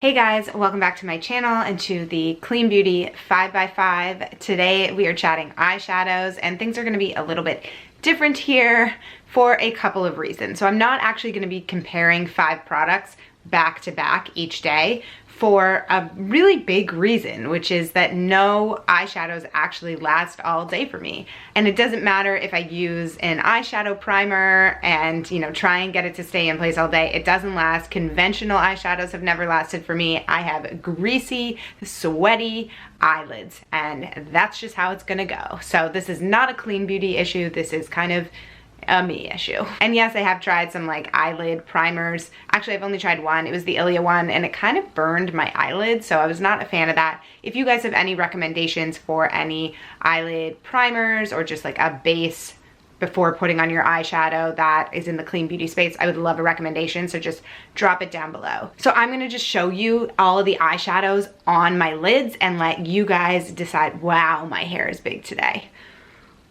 Hey guys, welcome back to my channel and to the Clean Beauty 5x5. Today we are chatting eyeshadows and things are going to be a little bit different here for a couple of reasons. So I'm not actually going to be comparing 5 products back to back each day for a really big reason, which is that no eyeshadows actually last all day for me. And it doesn't matter if I use an eyeshadow primer and, try and get it to stay in place all day. It doesn't last. Conventional eyeshadows have never lasted for me. I have greasy, sweaty eyelids, and that's just how it's gonna go. So this is not a clean beauty issue. This is kind of a me issue. And yes, I have tried some eyelid primers. Actually, I've only tried one. It was the Ilia one, and it kind of burned my eyelids, so I was not a fan of that. If you guys have any recommendations for any eyelid primers or just a base before putting on your eyeshadow that is in the clean beauty space, I would love a recommendation, so just drop it down below. So I'm gonna just show you all of the eyeshadows on my lids and let you guys decide, wow, my hair is big today.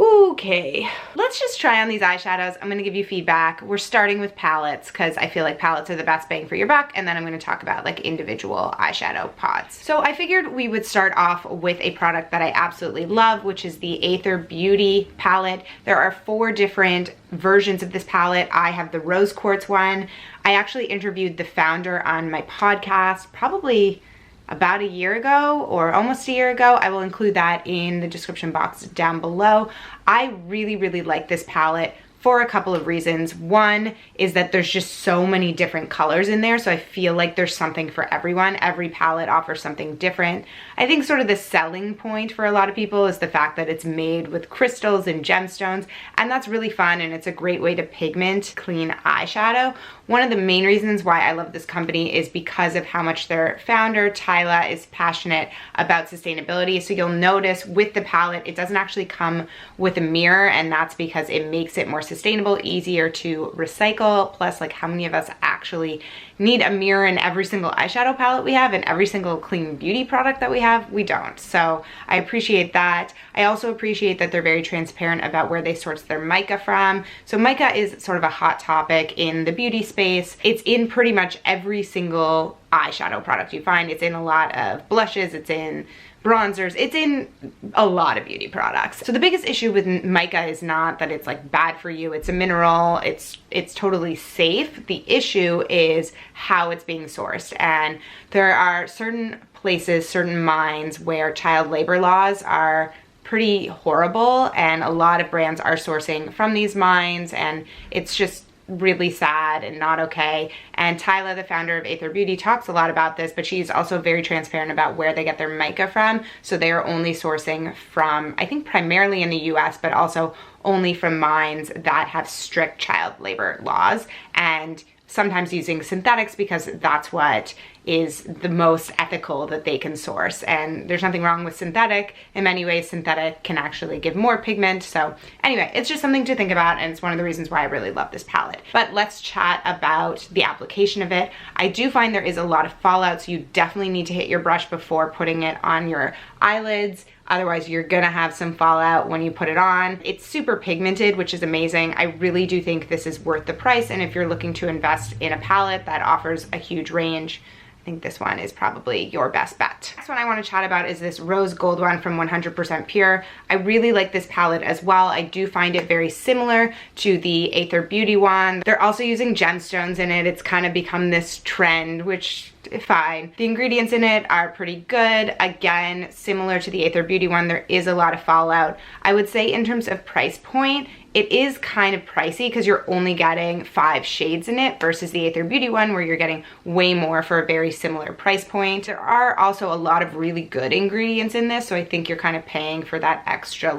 Okay, let's just try on these eyeshadows. I'm gonna give you feedback. We're starting with palettes because I feel like palettes are the best bang for your buck, and then I'm gonna talk about individual eyeshadow pods. So I figured we would start off with a product that I absolutely love, which is the Aether Beauty palette. There are 4 different versions of this palette. I have the rose quartz one. I actually interviewed the founder on my podcast probably about a year ago or almost a year ago. I will include that in the description box down below. I really like this palette for a couple of reasons. One is that there's just so many different colors in there, so I feel like there's something for everyone. Every palette offers something different. I think sort of the selling point for a lot of people is the fact that it's made with crystals and gemstones, and that's really fun, and it's a great way to pigment clean eyeshadow. One of the main reasons why I love this company is because of how much their founder, Tyla, is passionate about sustainability. So you'll notice with the palette, it doesn't actually come with a mirror, and that's because it makes it more sustainable, easier to recycle. Plus, how many of us actually need a mirror in every single eyeshadow palette we have and every single clean beauty product that we have? We don't. So I appreciate that. I also appreciate that they're very transparent about where they source their mica from. So mica is sort of a hot topic in the beauty space. It's in pretty much every single eyeshadow product you find. It's in a lot of blushes, it's in bronzers, it's in a lot of beauty products. So the biggest issue with mica is not that it's bad for you. It's a mineral, it's totally safe. The issue is how it's being sourced. And there are certain places, certain mines where child labor laws are pretty horrible, and a lot of brands are sourcing from these mines, and it's just really sad and not okay. And Tyla, the founder of Aether Beauty, talks a lot about this, but she's also very transparent about where they get their mica from. So they are only sourcing from, I think, primarily in the US, but also only from mines that have strict child labor laws, and sometimes using synthetics because that's what is the most ethical that they can source. And there's nothing wrong with synthetic. In many ways, synthetic can actually give more pigment. So anyway, it's just something to think about, and it's one of the reasons why I really love this palette. But let's chat about the application of it. I do find there is a lot of fallout, so you definitely need to hit your brush before putting it on your eyelids. Otherwise, you're gonna have some fallout when you put it on. It's super pigmented, which is amazing. I really do think this is worth the price, and if you're looking to invest in a palette that offers a huge range, I think this one is probably your best bet. Next one I want to chat about is this rose gold one from 100% Pure. I really like this palette as well. I do find it very similar to the Aether Beauty one. They're also using gemstones in it. It's kind of become this trend, which fine. The ingredients in it are pretty good. Again, similar to the Aether Beauty one, there is a lot of fallout. I would say in terms of price point, it is kind of pricey because you're only getting 5 shades in it versus the Aether Beauty one where you're getting way more for a very similar price point. There are also a lot of really good ingredients in this, so I think you're kind of paying for that extra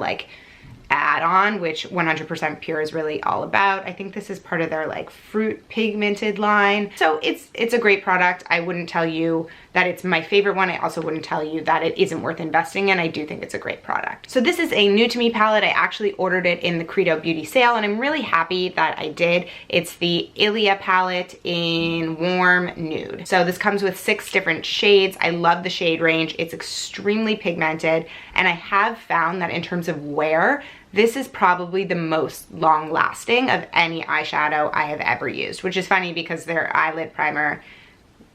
add-on, which 100% Pure is really all about. I think this is part of their fruit pigmented line. So it's a great product. I wouldn't tell you that it's my favorite one. I also wouldn't tell you that it isn't worth investing in. I do think it's a great product. So this is a new to me palette. I actually ordered it in the Credo Beauty sale, and I'm really happy that I did. It's the Ilia palette in warm nude. So this comes with 6 different shades. I love the shade range. It's extremely pigmented, and I have found that in terms of wear, this is probably the most long lasting of any eyeshadow I have ever used, which is funny because their eyelid primer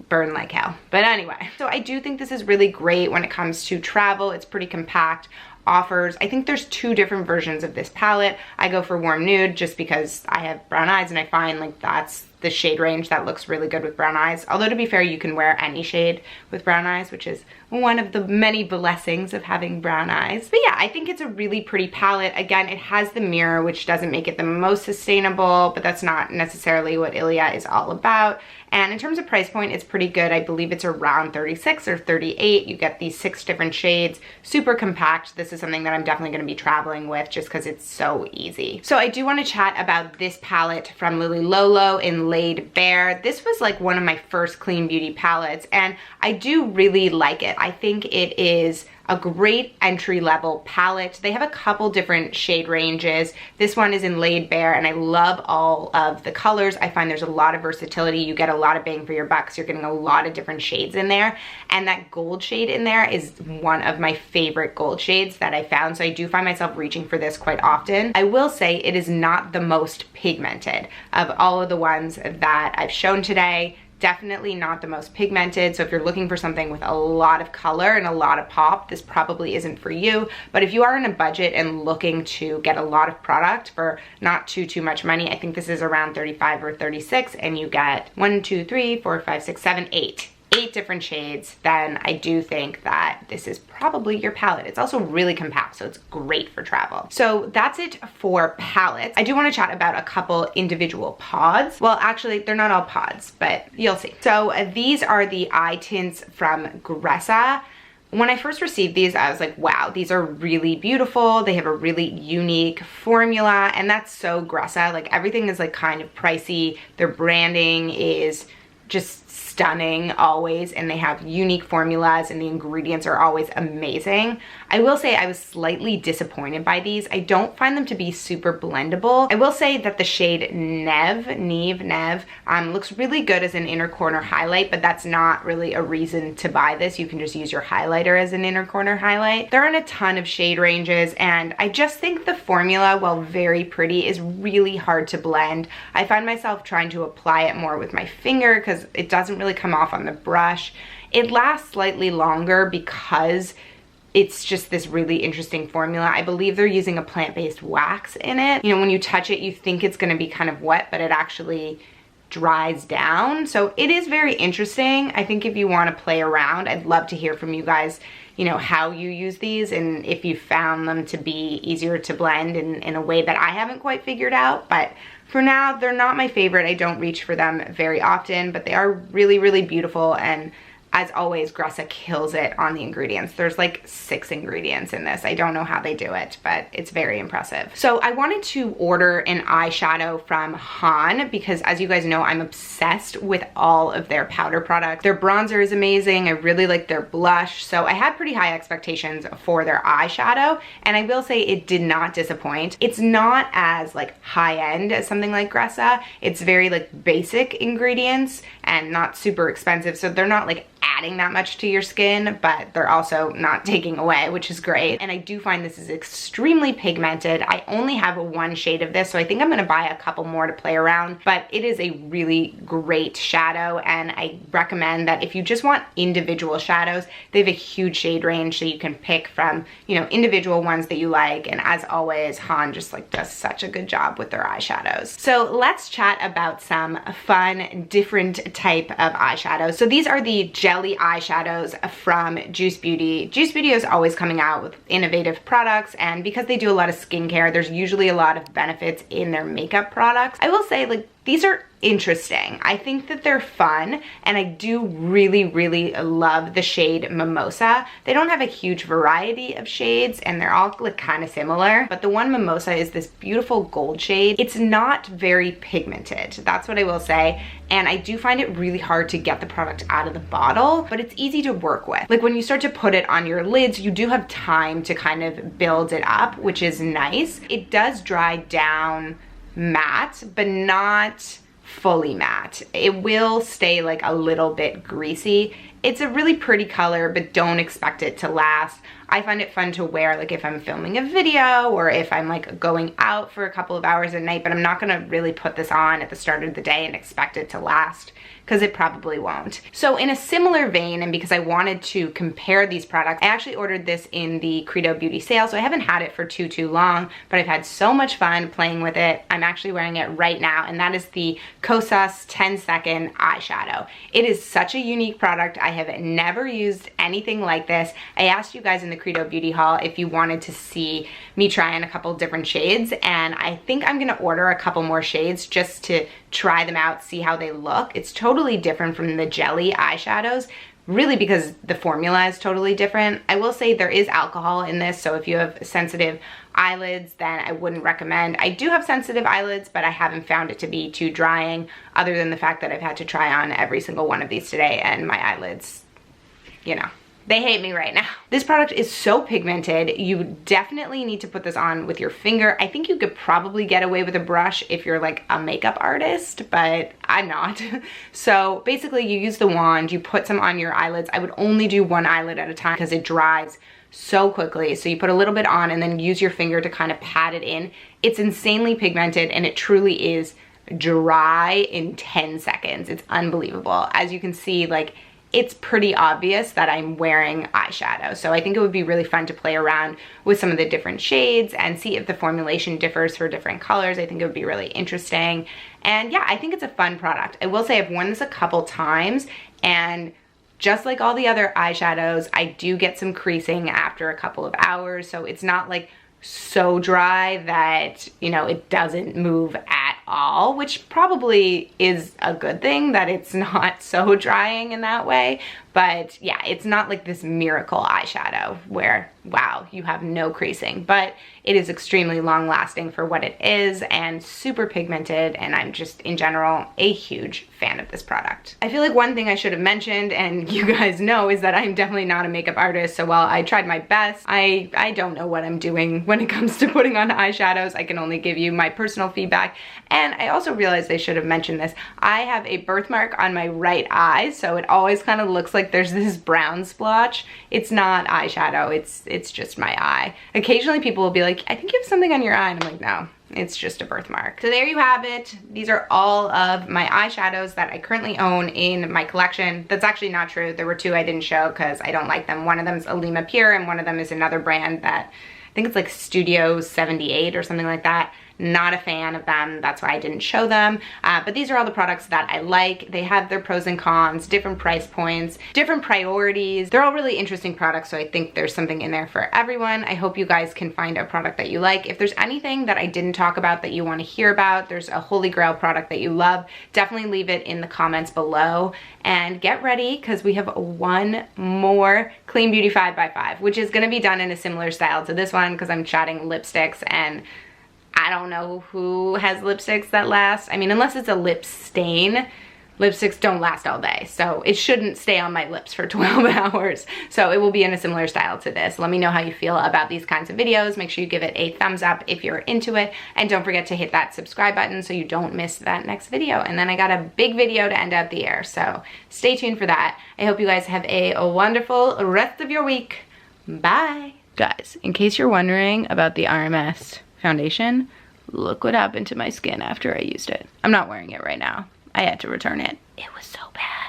burn like hell. But anyway, so I do think this is really great when it comes to travel. It's pretty compact. Offers, I think there's 2 different versions of this palette. I go for warm nude just because I have brown eyes and I find like that's the shade range that looks really good with brown eyes. Although to be fair, you can wear any shade with brown eyes, which is one of the many blessings of having brown eyes. But yeah, I think it's a really pretty palette. Again, it has the mirror, which doesn't make it the most sustainable, but that's not necessarily what Ilia is all about. And in terms of price point, it's pretty good. I believe it's around 36 or 38. You get these 6 different shades, super compact. This is something that I'm definitely gonna be traveling with just because it's so easy. So I do wanna chat about this palette from Lilly Lolo in Laid Bare. This was like one of my first clean beauty palettes and I do really like it. I think it is a great entry-level palette. They have a couple different shade ranges. This one is in Laid Bare and I love all of the colors. I find there's a lot of versatility. You get a lot of bang for your buck, because you're getting a lot of different shades in there. And that gold shade in there is one of my favorite gold shades that I found. So I do find myself reaching for this quite often. I will say it is not the most pigmented of all of the ones that I've shown today. Definitely not the most pigmented, so if you're looking for something with a lot of color and a lot of pop, this probably isn't for you. But if you are in a budget and looking to get a lot of product for not too much money, I think this is around 35 or 36 and you get 1, 2, 3, 4, 5, 6, 7, 8 different shades, then I do think that this is probably your palette. It's also really compact, so it's great for travel. So that's it for palettes. I do want to chat about a couple individual pods. Well, actually, they're not all pods, but you'll see. So these are the eye tints from Gressa. When I first received these, I was like, wow, these are really beautiful. They have a really unique formula, and that's so Gressa. Like, everything is like kind of pricey. Their branding is just stunning always, and they have unique formulas and the ingredients are always amazing. I will say I was slightly disappointed by these. I don't find them to be super blendable. I will say that the shade Neve looks really good as an inner corner highlight, but that's not really a reason to buy this. You can just use your highlighter as an inner corner highlight. There aren't a ton of shade ranges, and I just think the formula, while very pretty, is really hard to blend. I find myself trying to apply it more with my finger because it doesn't really come off on the brush. It lasts slightly longer because it's just this really interesting formula. I believe they're using a plant-based wax in it. You know, when you touch it, you think it's gonna be kind of wet, but it actually dries down. So it is very interesting. I think if you wanna play around, I'd love to hear from you guys, you know, how you use these and if you found them to be easier to blend in a way that I haven't quite figured out. But for now, they're not my favorite. I don't reach for them very often, but they are really beautiful, and as always, Gressa kills it on the ingredients. There's like 6 ingredients in this. I don't know how they do it, but it's very impressive. So I wanted to order an eyeshadow from Han because, as you guys know, I'm obsessed with all of their powder products. Their bronzer is amazing. I really like their blush. So I had pretty high expectations for their eyeshadow, and I will say it did not disappoint. It's not as like high-end as something like Gressa. It's very like basic ingredients and not super expensive. So they're not like adding that much to your skin, but they're also not taking away, which is great. And I do find this is extremely pigmented. I only have 1 shade of this, so I think I'm gonna buy a couple more to play around, but it is a really great shadow, and I recommend that if you just want individual shadows, they have a huge shade range, so you can pick from, you know, individual ones that you like. And as always, Han just like does such a good job with their eyeshadows. So let's chat about some fun, different type of eyeshadows. So these are the jelly eyeshadows from Juice Beauty. Juice Beauty is always coming out with innovative products, and because they do a lot of skincare, there's usually a lot of benefits in their makeup products. I will say, like, these are interesting. I think that they're fun, and I do really love the shade Mimosa. They don't have a huge variety of shades, and they're all like kind of similar, but the one Mimosa is this beautiful gold shade. It's not very pigmented, that's what I will say, and I do find it really hard to get the product out of the bottle, but it's easy to work with. Like, when you start to put it on your lids, you do have time to kind of build it up, which is nice. It does dry down matte, but not fully matte. It will stay like a little bit greasy. It's a really pretty color, but don't expect it to last. I find it fun to wear like if I'm filming a video or if I'm like going out for a couple of hours at night, but I'm not gonna really put this on at the start of the day and expect it to last, because it probably won't. So in a similar vein, and because I wanted to compare these products, I actually ordered this in the Credo Beauty sale, so I haven't had it for too long, but I've had so much fun playing with it. I'm actually wearing it right now, and that is the Kosas 10-second eyeshadow. It is such a unique product. I have never used anything like this. I asked you guys in the Credo Beauty haul if you wanted to see me try on a couple different shades, and I think I'm gonna order a couple more shades just to try them out, see how they look. It's totally different from the jelly eyeshadows, really because the formula is totally different. I will say there is alcohol in this, so if you have sensitive eyelids, then I wouldn't recommend. I do have sensitive eyelids, but I haven't found it to be too drying, other than the fact that I've had to try on every single one of these today, and my eyelids, you know, they hate me right now. This product is so pigmented. You definitely need to put this on with your finger. I think you could probably get away with a brush if you're like a makeup artist, but I'm not. So basically you use the wand, you put some on your eyelids. I would only do one eyelid at a time because it dries so quickly. So you put a little bit on and then use your finger to kind of pat it in. It's insanely pigmented and it truly is dry in 10 seconds. It's unbelievable. As you can see, like, it's pretty obvious that I'm wearing eyeshadow. So I think it would be really fun to play around with some of the different shades and see if the formulation differs for different colors. I think it would be really interesting. And yeah, I think it's a fun product. I will say I've worn this a couple times, and just like all the other eyeshadows, I do get some creasing after a couple of hours. So it's not like so dry that, you know, it doesn't move at all, which probably is a good thing that it's not so drying in that way. But yeah, it's not like this miracle eyeshadow where, wow, you have no creasing, but it is extremely long lasting for what it is and super pigmented, and I'm just in general a huge fan of this product. I feel like one thing I should have mentioned, and you guys know, is that I'm definitely not a makeup artist, so while I tried my best, I don't know what I'm doing when it comes to putting on eyeshadows. I can only give you my personal feedback. And I also realized I should have mentioned this. I have a birthmark on my right eye, so it always kind of looks like there's this brown splotch. It's not eyeshadow, it's just my eye. Occasionally people will be like, I think you have something on your eye, and I'm like, no, it's just a birthmark. So there you have it. These are all of my eyeshadows that I currently own in my collection. That's actually not true. There were two I didn't show because I don't like them. One of them is Alima Pure, and one of them is another brand that I think it's like Studio 78 or something like that. Not a fan of them, that's why I didn't show them. But these are all the products that I like. They have their pros and cons, different price points, different priorities. They're all really interesting products, so I think there's something in there for everyone. I hope you guys can find a product that you like. If there's anything that I didn't talk about that you want to hear about, there's a holy grail product that you love, definitely leave it in the comments below. And get ready, because we have one more Clean Beauty 5x5, which is going to be done in a similar style to this one, because I'm chatting lipsticks, and I don't know who has lipsticks that last. I mean, unless it's a lip stain, lipsticks don't last all day. So it shouldn't stay on my lips for 12 hours. So it will be in a similar style to this. Let me know how you feel about these kinds of videos. Make sure you give it a thumbs up if you're into it. And don't forget to hit that subscribe button so you don't miss that next video. And then I got a big video to end out the year. So stay tuned for that. I hope you guys have a wonderful rest of your week. Bye. Guys, in case you're wondering about the RMS foundation, look what happened to my skin after I used it. I'm not wearing it right now. I had to return it. It was so bad.